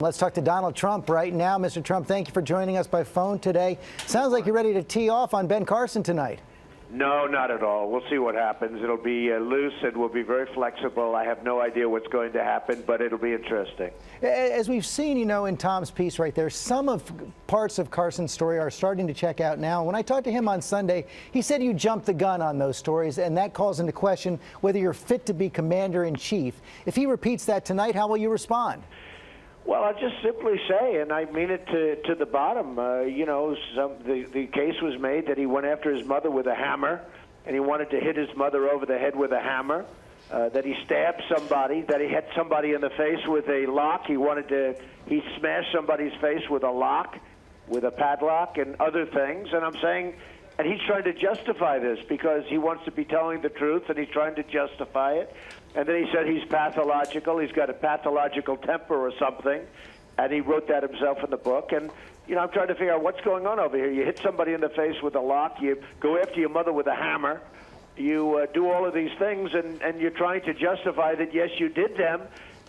Let's talk to Donald Trump right now. Mr. Trump, thank you for joining us by phone today. Sounds like you're ready to tee off on Ben Carson tonight. No, not at all. We'll see what happens. It'll be loose and we'll be very flexible. I have no idea what's going to happen, but it'll be interesting. As we've seen, in Tom's piece right there, some of parts of Carson's story are starting to check out now. When I talked to him on Sunday, he said you jumped the gun on those stories, and that calls into question whether you're fit to be commander-in-chief. If he repeats that tonight, how will you respond? Well, I'll just simply say, and I mean it to the bottom, the case was made that he went after his mother with a hammer, and he wanted to hit his mother over the head with a hammer, that he stabbed somebody, that he hit somebody in the face with a lock. He smashed somebody's face with a lock, with a padlock, and other things. And I'm saying, and he's trying to justify this because he wants to be telling the truth, and he's trying to justify it. And then he said he's pathological. He's got a pathological temper or something. And he wrote that himself in the book. And, I'm trying to figure out what's going on over here. You hit somebody in the face with a lock. You go after your mother with a hammer. You do all of these things, and you're trying to justify that, yes, you did them.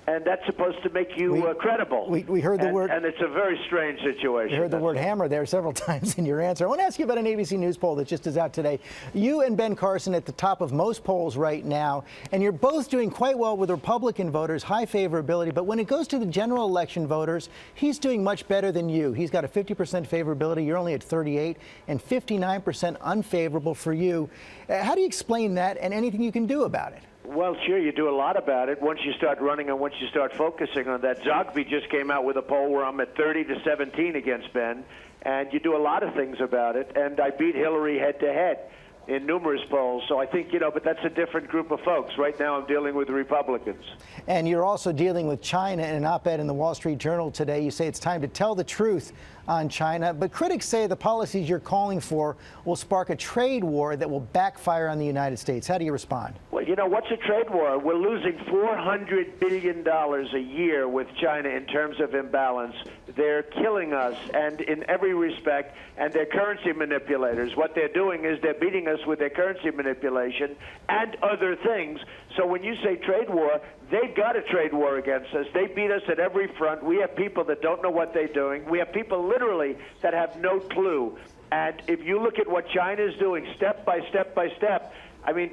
And that's supposed to make you credible. We heard the word. And it's a very strange situation. We heard the word hammer there several times in your answer. I want to ask you about an ABC News poll that just is out today. You and Ben Carson at the top of most polls right now, and you're both doing quite well with Republican voters, high favorability. But when it goes to the general election voters, he's doing much better than you. He's got a 50% favorability. You're only at 38, and 59% unfavorable for you. How do you explain that, and anything you can do about it? Well, sure, you do a lot about it once you start running and once you start focusing on that. Zogby just came out with a poll where I'm at 30-17 against Ben, and you do a lot of things about it. And I beat Hillary head-to-head in numerous polls. So I think, but that's a different group of folks. Right now I'm dealing with the Republicans. And you're also dealing with China. In an op-ed in the Wall Street Journal today, you say it's time to tell the truth on China. But critics say the policies you're calling for will spark a trade war that will backfire on the United States. How do you respond? Well, what's a trade war? We're losing $400 billion a year with China in terms of imbalance. They're killing us, and in every respect, and they're currency manipulators. What they're doing is they're beating us with their currency manipulation and other things. So when you say trade war, they've got a trade war against us. They beat us at every front. We have people that don't know what they're doing. We have people literally that have no clue. And if you look at what China is doing step by step by step,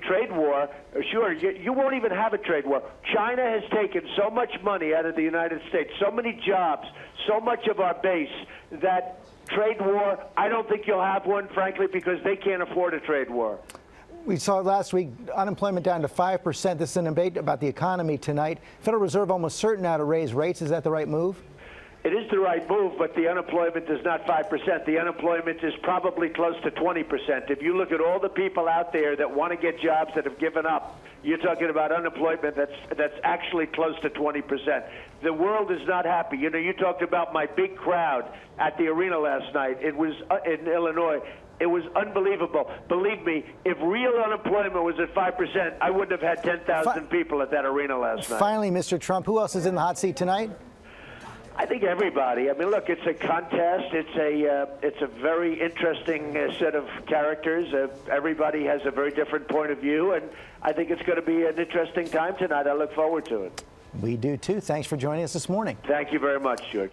trade war, sure, you won't even have a trade war. China has taken so much money out of the United States, so many jobs, so much of our base, that trade war, I don't think you'll have one, frankly, because they can't afford a trade war. We saw last week unemployment down to 5%. This is an debate about the economy tonight. Federal Reserve almost certain now to raise rates. Is that the right move? It is the right move, but the unemployment is not 5%. The unemployment is probably close to 20%. If you look at all the people out there that want to get jobs that have given up, you're talking about unemployment that's actually close to 20%. The world is not happy. You talked about my big crowd at the arena last night. It was in Illinois. It was unbelievable. Believe me, if real unemployment was at 5%, I wouldn't have had 10,000 people at that arena last night. Finally, Mr. Trump, who else is in the hot seat tonight? I think everybody. Look, it's a contest. It's a very interesting set of characters. Everybody has a very different point of view, and I think it's going to be an interesting time tonight. I look forward to it. We do, too. Thanks for joining us this morning. Thank you very much, George.